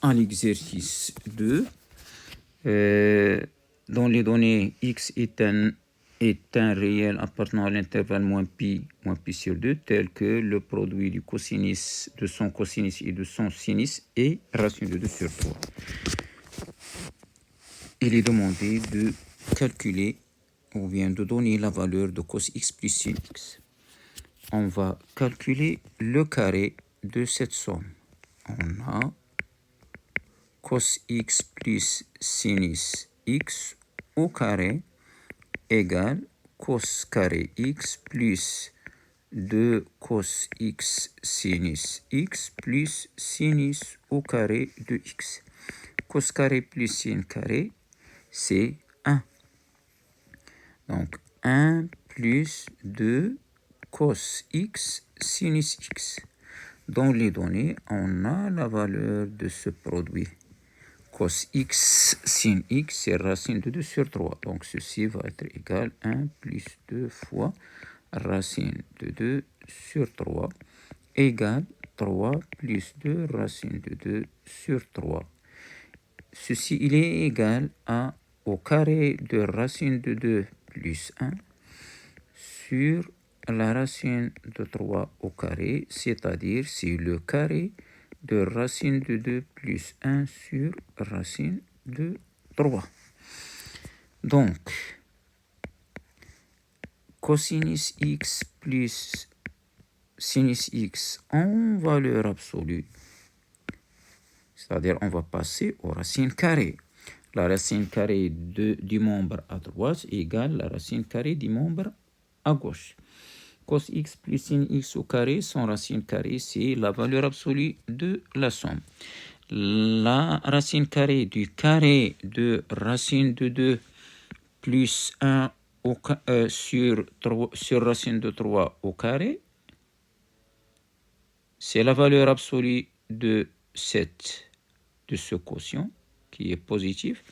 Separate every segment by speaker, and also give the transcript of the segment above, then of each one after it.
Speaker 1: À l'exercice 2, dans les données x est un réel appartenant à l'intervalle moins pi sur 2, tel que le produit du cosinus de son cosinus et de son sinus est racine de 2 sur 3. Il est demandé de calculer ou bien de donner la valeur de cos x plus sin x. On va calculer le carré de cette somme. On a cos x plus sinus x au carré égale cos carré x plus 2 cos x sinus x plus sinus au carré de x. Cos carré plus sin carré, c'est 1. Donc 1 plus 2 cos x sinus x. Dans les données, on a la valeur de ce produit. Cos x sin x, c'est racine de 2 sur 3. Donc ceci va être égal à 1 plus 2 fois racine de 2 sur 3 égale 3 plus 2 racine de 2 sur 3. Ceci, il est égal au carré de racine de 2 plus 1 sur la racine de 3 au carré, c'est-à-dire c'est le carré de racine de 2 plus 1 sur racine de 3. Donc, cosinus x plus sinus x en valeur absolue, c'est-à-dire on va passer aux racines carrées. La racine carrée du membre à droite égale la racine carrée du membre à gauche. Cos x plus sin x au carré, son racine carrée, c'est la valeur absolue de la somme. La racine carrée du carré de racine de 2 plus 1 sur racine de 3 au carré, c'est la valeur absolue de ce quotient qui est positif.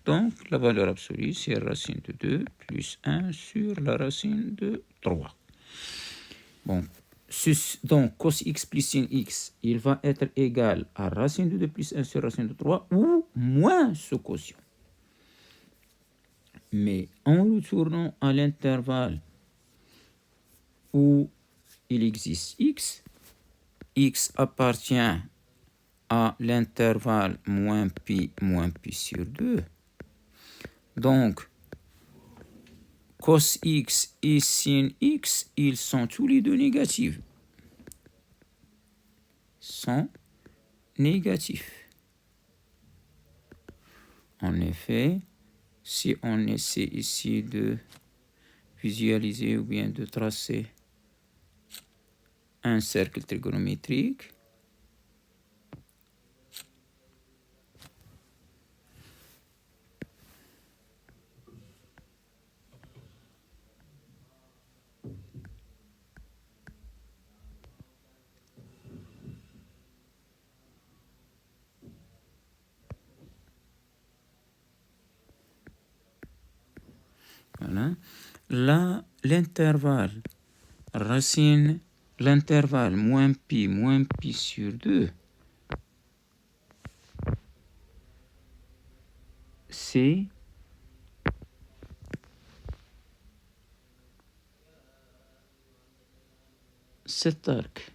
Speaker 1: Donc, la valeur absolue, c'est racine de 2 plus 1 sur la racine de 3. Bon, donc, cos x plus sin x, il va être égal à racine de 2 plus 1 sur racine de 3 ou moins ce quotient. Mais en retournant à l'intervalle où il existe x appartient à l'intervalle moins pi sur 2. Donc, cos x et sin x, ils sont tous les deux négatifs. En effet, si on essaie ici de visualiser ou bien de tracer un cercle trigonométrique, voilà. Là, l'intervalle moins pi sur 2, c'est cet arc.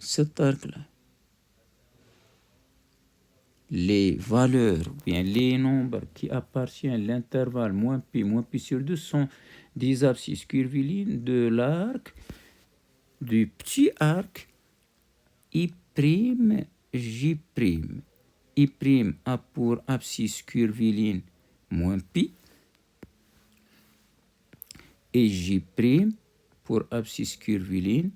Speaker 1: Cet arc-là. Les valeurs, bien les nombres qui appartiennent à l'intervalle moins pi sur 2 sont des abscisses curvilignes de l'arc, du petit arc I', J'. I' a pour abscisse curviligne moins pi et J' pour abscisse curviligne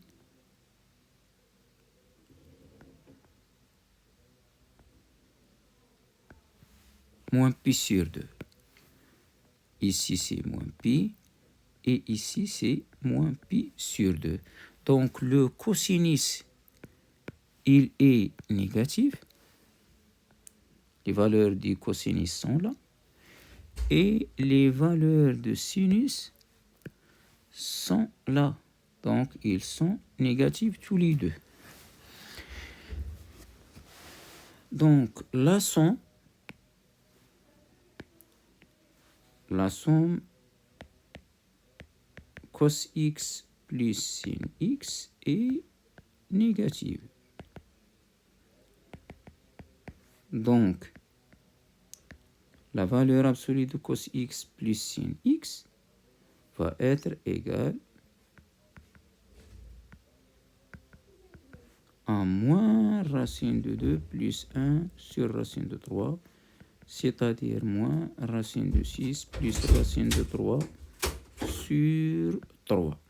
Speaker 1: moins pi sur 2. Ici, c'est moins pi. Et ici, c'est moins pi sur 2. Donc, le cosinus, il est négatif. Les valeurs du cosinus sont là. Et les valeurs de sinus sont là. Donc, ils sont négatifs tous les deux. Donc, la somme cos x plus sin x est négative. Donc, la valeur absolue de cos x plus sin x va être égale à moins racine de 2 plus 1 sur racine de 3, c'est-à-dire moins racine de 6 plus racine de 3 sur 3.